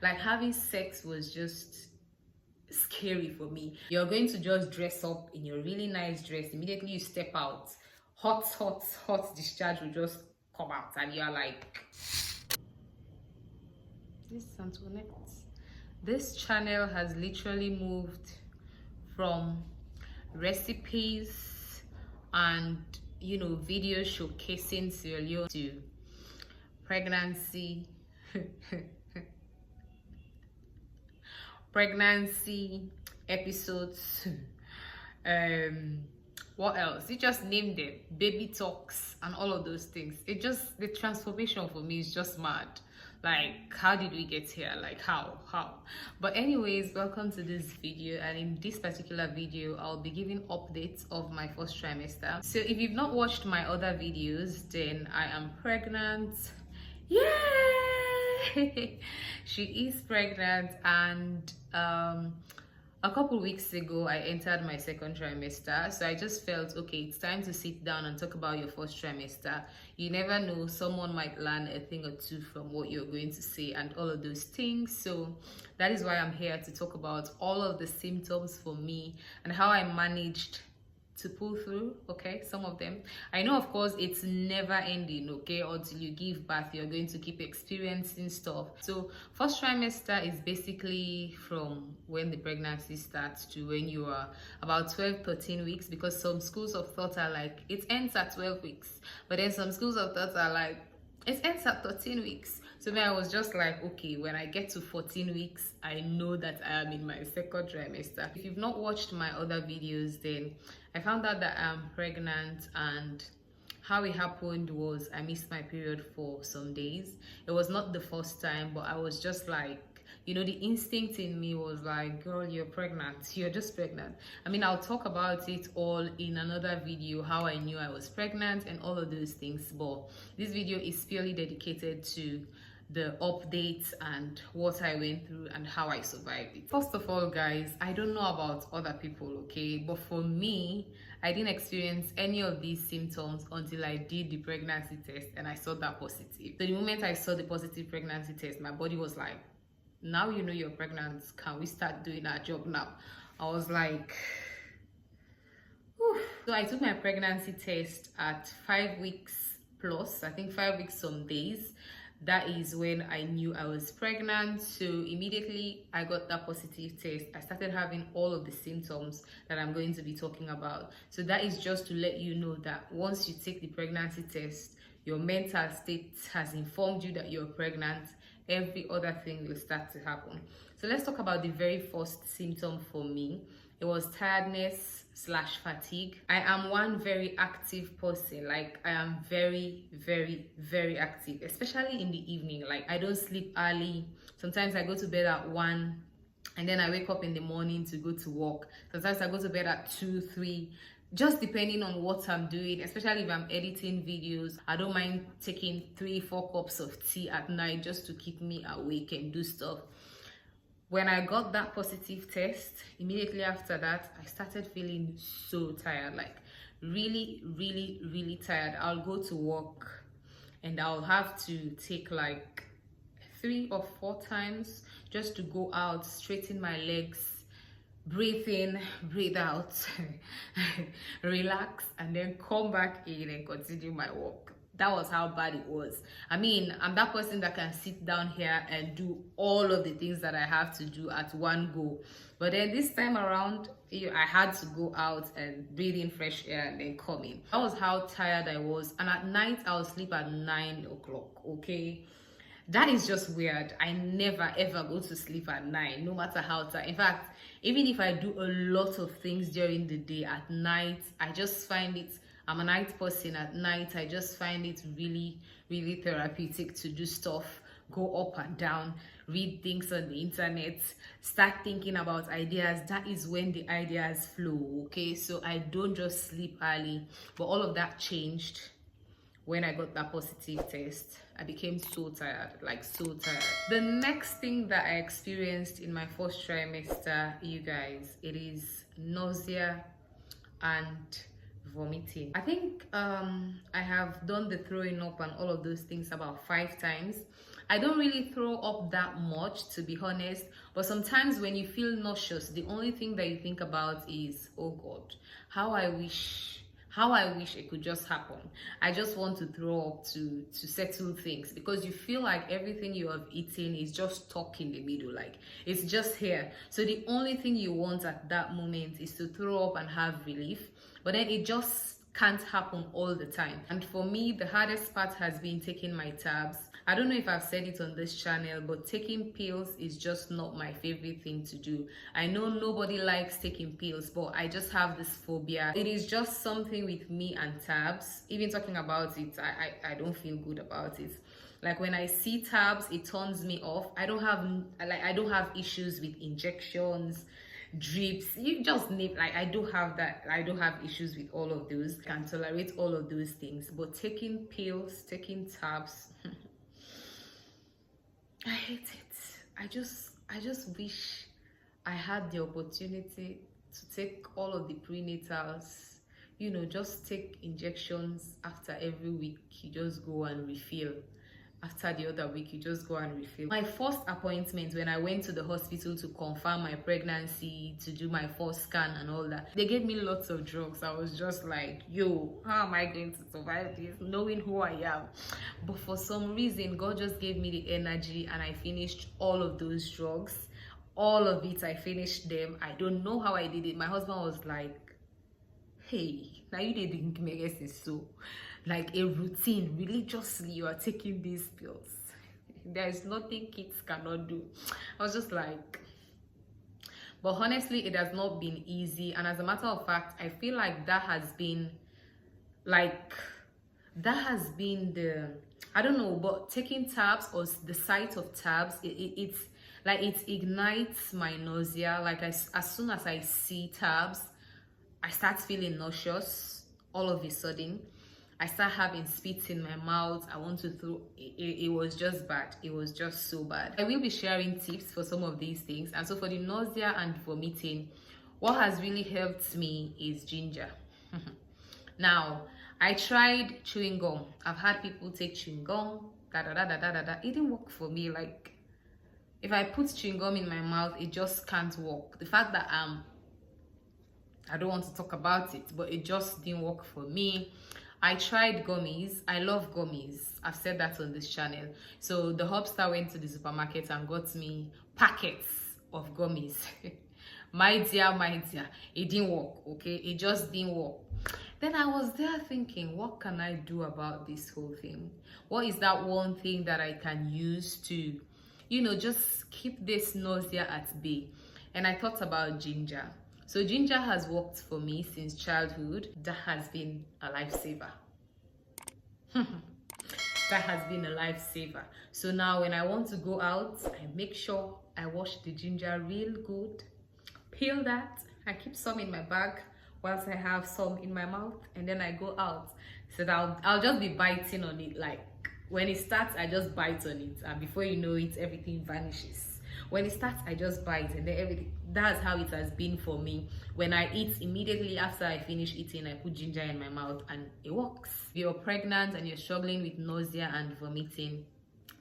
Like having sex was just scary for me. You're going to just dress up in your really nice dress. Immediately you step out, hot discharge will just come out, and you're like, this is Antoinette. This channel has literally moved from recipes and videos showcasing Sierra Leone to pregnancy pregnancy episodes. What else? You just named it, baby talks and all of those things. It just, the transformation for me is just mad. Like, how did we get here? Like, how? But anyways, welcome to this video, and in this particular video I'll be giving updates of my first trimester. So if you've not watched my other videos, then I am pregnant. Yay! She is pregnant, and a couple weeks ago I entered my second trimester, so I just felt, okay, it's time to sit down and talk about your first trimester. You never know, someone might learn a thing or two from what you're going to say and all of those things. So that is why I'm here to talk about all of the symptoms for me and how I managed to pull through. Okay, some of them I know, of course it's never ending, okay, until you give birth. You're going to keep experiencing stuff. So first trimester is basically from when the pregnancy starts to when you are about 12-13 weeks, because some schools of thought are like it ends at 12 weeks, but then some schools of thought are like it ends at 13 weeks. So then I was just like, okay, when I get to 14 weeks, I know that I am in my second trimester. If you've not watched my other videos, then I found out that I'm pregnant, and how it happened was I missed my period for some days. It was not the first time, but I was just like, the instinct in me was like, girl, you're pregnant. You're just pregnant. I mean, I'll talk about it all in another video, how I knew I was pregnant and all of those things. But this video is purely dedicated to the updates and what I went through and how I survived it. First of all, guys, I don't know about other people, okay? But for me, I didn't experience any of these symptoms until I did the pregnancy test and I saw that positive. So the moment I saw the positive pregnancy test, my body was like, now you know you're pregnant, can we start doing our job now? I was like, whew. So I took my pregnancy test at 5 weeks plus, I think 5 weeks some days. That is when I knew I was pregnant. So immediately I got that positive test, I started having all of the symptoms that I'm going to be talking about. So that is just to let you know that once you take the pregnancy test, your mental state has informed you that you're pregnant. Every other thing will start to happen. So let's talk about the very first symptom for me. It was tiredness / fatigue. I am one very active person. Like, I am very active, especially in the evening. Like, I don't sleep early. Sometimes I go to bed at 1 and then I wake up in the morning to go to work. Sometimes I go to bed at 2, 3, just depending on what I'm doing. Especially if I'm editing videos, I don't mind taking 3-4 cups of tea at night just to keep me awake and do stuff. When I got that positive test, immediately after that, I started feeling so tired, like really tired. I'll go to work and I'll have to take like 3 or 4 times just to go out, straighten my legs, breathe in, breathe out, relax, and then come back in and continue my work. That was how bad it was. I mean, I'm that person that can sit down here and do all of the things that I have to do at one go. But then this time around, I had to go out and breathe in fresh air and then come in. That was how tired I was. And at night, I'll sleep at 9 o'clock, okay? That is just weird. I never ever go to sleep at 9, no matter how tired. In fact, even if I do a lot of things during the day, at night, I just find it, I'm a night person. At night, I just find it really therapeutic to do stuff, go up and down, read things on the internet, start thinking about ideas. That is when the ideas flow, okay? So I don't just sleep early, but all of that changed when I got that positive test. I became so tired, like so tired. The next thing that I experienced in my first trimester, you guys, it is nausea and vomiting. I think I have done the throwing up and all of those things about 5 times. I don't really throw up that much, to be honest, but sometimes when you feel nauseous, the only thing that you think about is, oh God, how I wish it could just happen. I just want to throw up to settle things, because you feel like everything you have eaten is just stuck in the middle, like it's just here. So the only thing you want at that moment is to throw up and have relief, but then it just can't happen all the time. And for me, the hardest part has been taking my tabs. I don't know if I've said it on this channel, but taking pills is just not my favorite thing to do. I know nobody likes taking pills, but I just have this phobia. It is just something with me and tabs. Even talking about it, I don't feel good about it. Like when I see tabs, it turns me off. I don't have issues with injections, drips, you just name, like I do have that. I don't have issues with all of those. I can tolerate all of those things, but taking pills, taking tabs, I hate it. I just wish I had the opportunity to take all of the prenatals, you know, just take injections after every week. You just go and refill. After the other week, you just go and refill. My first appointment, when I went to the hospital to confirm my pregnancy, to do my first scan and all that, they gave me lots of drugs. I was just like, yo, how am I going to survive this, knowing who I am? But for some reason, God just gave me the energy, and I finished all of those drugs. All of it, I finished them. I don't know how I did it. My husband was like, hey, now you didn't make it so like a routine, religiously you are taking these pills. There is nothing kids cannot do. I was just like, but honestly, it has not been easy. And as a matter of fact, I feel like that has been the, I don't know, but taking tabs, or the sight of tabs, it's like it ignites my nausea. Like as soon as I see tabs, I start feeling nauseous all of a sudden. I start having spits in my mouth. I want to throw it was just bad. It was just so bad. I will be sharing tips for some of these things. And so for the nausea and vomiting, what has really helped me is ginger. Now, I tried chewing gum. I've had people take chewing gum. It didn't work for me. Like, if I put chewing gum in my mouth, it just can't work. The fact that I don't want to talk about it, but it just didn't work for me. I tried gummies. I love gummies. I've said that on this channel. So the hubster went to the supermarket and got me packets of gummies. my dear, it didn't work, okay? It just didn't work. Then I was there thinking, what can I do about this whole thing? What is that one thing that I can use to, you know, just keep this nausea at bay? And I thought about ginger. So ginger has worked for me since childhood. That has been a lifesaver. That has been a lifesaver. So now when I want to go out, I make sure I wash the ginger real good, peel that, I keep some in my bag whilst I have some in my mouth, and then I go out. So that I'll just be biting on it. Like when it starts, I just bite on it, and before you know it, everything vanishes. When it starts, I just bite, and then everything. That's how it has been for me. When I eat, immediately after I finish eating, I put ginger in my mouth, and it works. If you're pregnant and you're struggling with nausea and vomiting,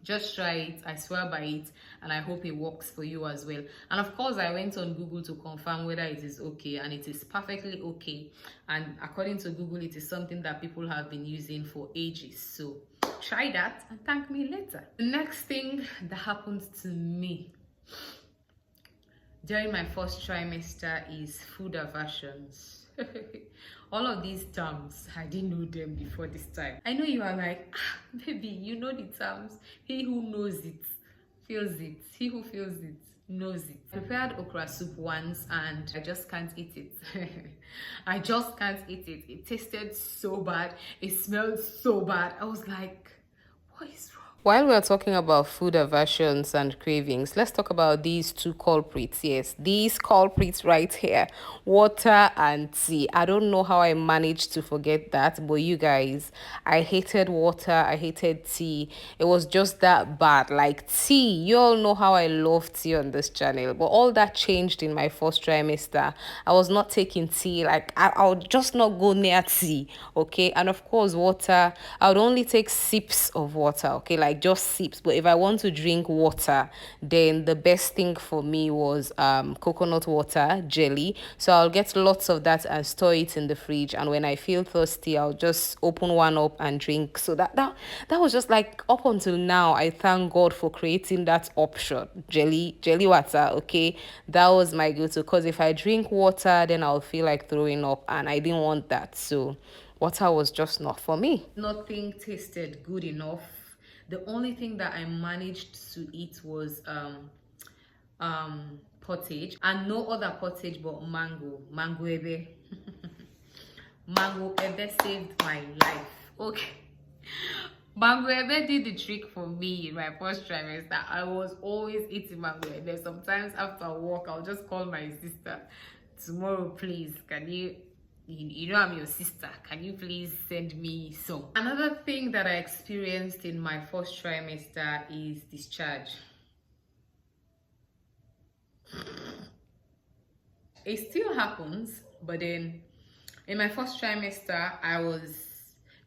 just try it. I swear by it, and I hope it works for you as well. And of course, I went on Google to confirm whether it is okay, and it is perfectly okay. And according to Google, it is something that people have been using for ages. So try that and thank me later. The next thing that happened to me during my first trimester is food aversions. All of these terms, I didn't know them before this time. I know you are like, baby, you know the terms. He who knows it feels it. He who feels it knows it. I prepared okra soup once, and I just can't eat it. I just can't eat it. It tasted so bad. It smelled so bad. I was like, what is wrong? While we're talking about food aversions and cravings, let's talk about these two culprits. Yes, these culprits right here, water and tea. I don't know how I managed to forget that, but you guys, I hated water, I hated tea. It was just that bad. Like tea, you all know how I love tea on this channel, but all that changed in my first trimester. I was not taking tea. Like I would just not go near tea, okay? And of course, water, I would only take sips of water, okay? Like like just sips. But if I want to drink water, then the best thing for me was coconut water jelly. So I'll get lots of that and store it in the fridge, and when I feel thirsty, I'll just open one up and drink. So that was just like, up until now, I thank God for creating that option, jelly water. Okay, that was my go-to, because if I drink water, then I'll feel like throwing up, and I didn't want that. So water was just not for me. Nothing tasted good enough. The only thing that I managed to eat was pottage, and no other pottage but mango ebe. Mango ebe saved my life. Okay. Mango ebe did the trick for me in my first trimester. I was always eating mango ebe. Sometimes after work, I'll just call my sister. Tomorrow, please, can you know I'm your sister, can you please send me some? Another thing that I experienced in my first trimester is discharge. It still happens, but then in my first trimester, I was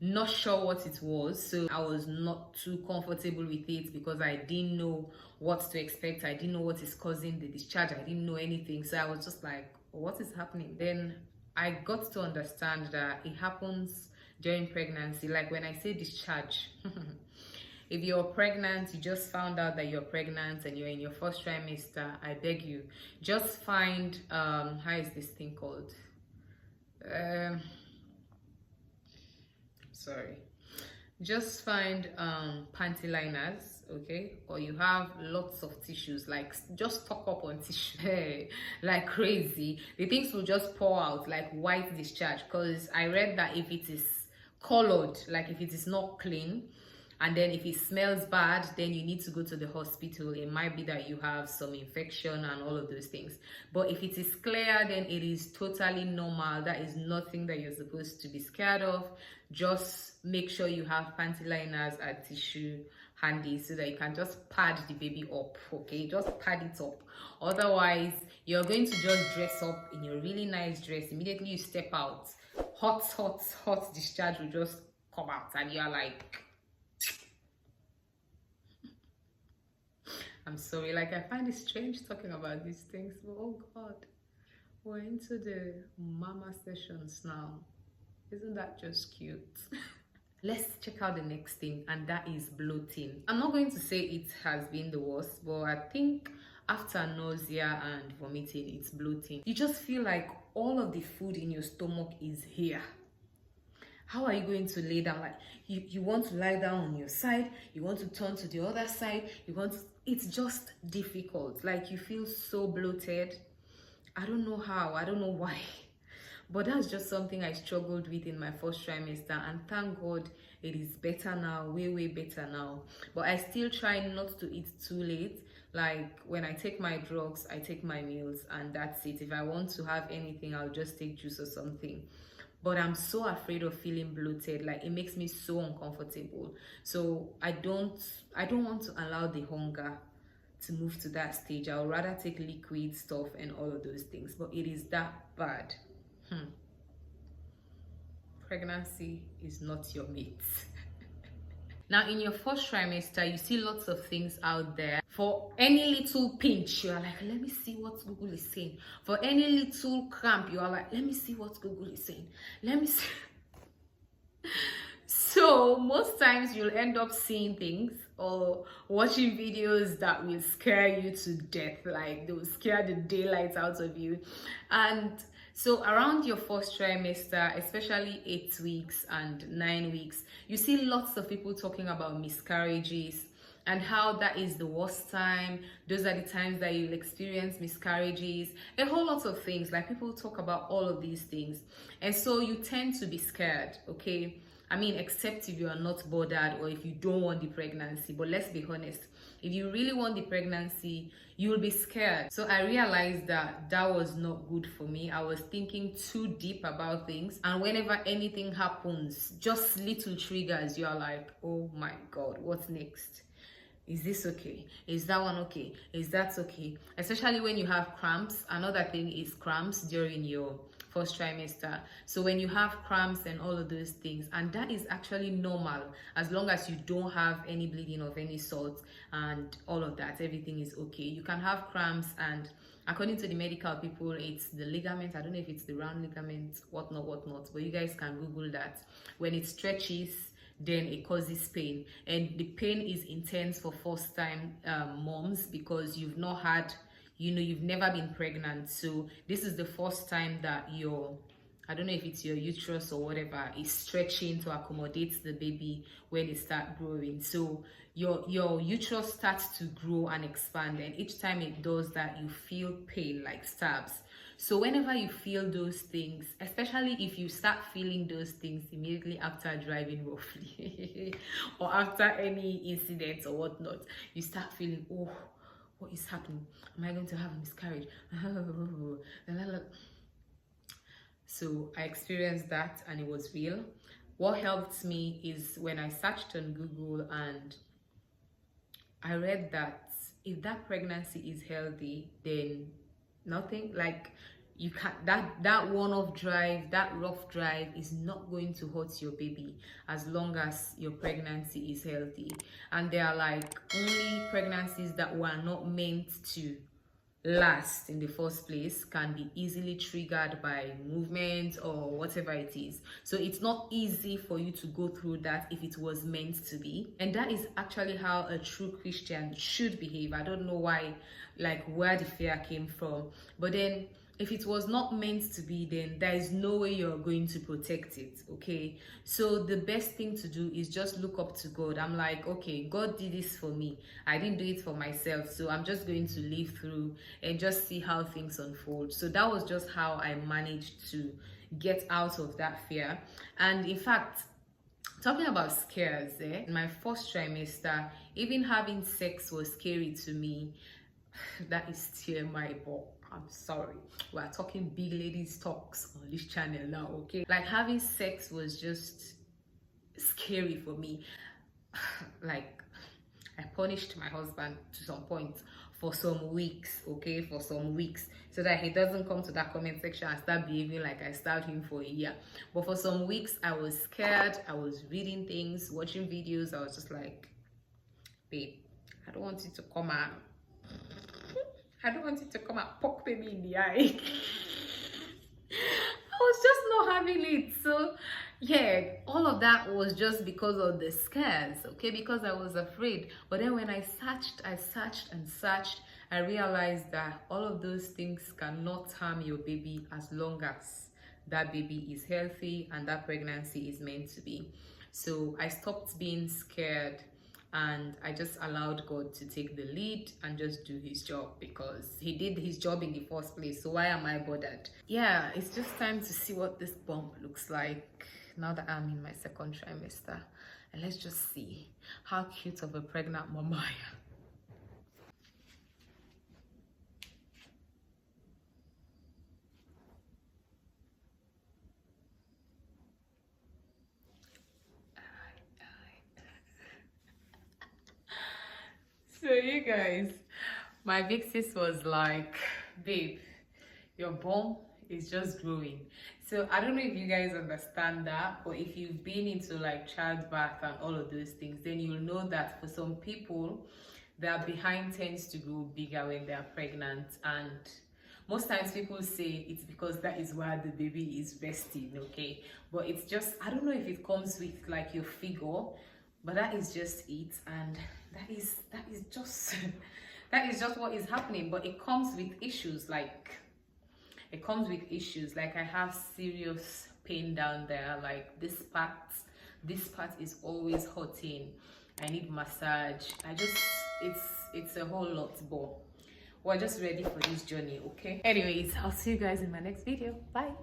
not sure what it was, so I was not too comfortable with it because I didn't know what to expect. I didn't know what is causing the discharge. I didn't know anything, so I was just like, what is happening? Then I got to understand that it happens during pregnancy. Like when I say discharge, if you're pregnant, you just found out that you're pregnant and you're in your first trimester, I beg you, just find how is this thing called? Just find panty liners, okay, or you have lots of tissues, like just stock up on tissue like crazy. The things will just pour out like white discharge, because I read that if it is colored, like if it is not clean, and then if it smells bad, then you need to go to the hospital. It might be that you have some infection and all of those things. But if it is clear, then it is totally normal. That is nothing that you're supposed to be scared of. Just make sure you have panty liners and tissue handy so that you can just pad the baby up, okay? Just pad it up. Otherwise, you're going to just dress up in your really nice dress. Immediately you step out, hot discharge will just come out, and you're like, I'm sorry, like I find it strange talking about these things, but oh God, we're into the mama sessions now. Isn't that just cute? Let's check out the next thing, and that is bloating. I'm not going to say it has been the worst, but I think after nausea and vomiting, it's bloating. You just feel like all of the food in your stomach is here. How are you going to lay down? Like you want to lie down on your side, you want to turn to the other side, it's just difficult. Like you feel so bloated. I don't know how, I don't know why. But that's just something I struggled with in my first trimester, and thank God it is better now, way better now. But I still try not to eat too late. Like when I take my drugs, I take my meals, and that's it. If I want to have anything, I'll just take juice or something. But I'm so afraid of feeling bloated. Like it makes me so uncomfortable. So I don't want to allow the hunger to move to that stage. I would rather take liquid stuff and all of those things, but it is that bad. Pregnancy is not your mate. Now, in your first trimester, you see lots of things out there. For any little pinch, you are like, let me see what Google is saying. For any little cramp, you are like, let me see what Google is saying. Let me see. So most times you'll end up seeing things or watching videos that will scare you to death. Like they will scare the daylight out of you. And so around your first trimester, especially 8 weeks and 9 weeks, you see lots of people talking about miscarriages and how that is the worst time. Those are the times that you'll experience miscarriages, a whole lot of things. Like people talk about all of these things. And so you tend to be scared, okay? I mean, except if you are not bothered or if you don't want the pregnancy. But let's be honest, if you really want the pregnancy, you will be scared. So I realized that that was not good for me. I was thinking too deep about things. And whenever anything happens, just little triggers, you're like, oh my God, what's next? Is this okay? Is that one okay? Is that okay? Especially when you have cramps. Another thing is cramps during your first trimester. So when you have cramps and all of those things, and that is actually normal as long as you don't have any bleeding of any sort and all of that, everything is okay. You can have cramps, and according to the medical people, it's the ligament. I don't know if it's the round ligament, whatnot, but you guys can Google that. When it stretches, then it causes pain, and the pain is intense for first time moms, because you've not had, you've never been pregnant. So this is the first time that I don't know if it's your uterus or whatever, is stretching to accommodate the baby when it starts growing. So your uterus starts to grow and expand, and each time it does that, you feel pain like stabs. So whenever you feel those things, especially if you start feeling those things immediately after driving roughly or after any incident or whatnot, you start feeling, oh, what is happening? Am I going to have a miscarriage? So I experienced that, and it was real. What helped me is when I searched on Google and I read that if that pregnancy is healthy, then nothing, like, you can't, that one-off drive, that rough drive is not going to hurt your baby as long as your pregnancy is healthy. And there are like only pregnancies that were not meant to last in the first place can be easily triggered by movement or whatever it is. So it's not easy for you to go through that if it was meant to be. And that is actually how a true Christian should behave. I don't know why, like, where the fear came from, but then if it was not meant to be, then there is no way you're going to protect it. Okay, so the best thing to do is just look up to God. I'm like, okay, God did this for me, I didn't do it for myself, so I'm just going to live through and just see how things unfold. So that was just how I managed to get out of that fear. And in fact, talking about scares, in my first trimester, even having sex was scary to me. That is still my ball. I'm sorry, we're talking big ladies talks on this channel now, okay? Like, having sex was just scary for me. Like, I punished my husband to some point for some weeks, okay, for some weeks, so that he doesn't come to that comment section and start behaving like I stabbed him for a year. But for some weeks, I was scared. I was reading things, watching videos. I was just like, babe, I don't want you to come out. I don't want it to come and poke me in the eye. I was just not having it. So yeah, all of that was just because of the scares, okay, because I was afraid. But then when I searched, I realized that all of those things cannot harm your baby as long as that baby is healthy and that pregnancy is meant to be. So I stopped being scared, and I just allowed God to take the lead and just do his job, because he did his job in the first place. So why am I bothered? Yeah, it's just time to see what this bump looks like now that I'm in my second trimester. And let's just see how cute of a pregnant mama I am. So you guys, my big sis was like, babe, your bum is just growing. So I don't know if you guys understand that, but if you've been into like childbirth and all of those things, then you'll know that for some people, their behind tends to grow bigger when they're pregnant. And most times people say it's because that is where the baby is resting, okay? But it's just, I don't know if it comes with like your figure, but that is just it. And that is just that is just what is happening. But it comes with issues, like I have serious pain down there, like this part is always hurting. I need massage. It's a whole lot, but we're just ready for this journey, okay? Anyways, I'll see you guys in my next video. Bye.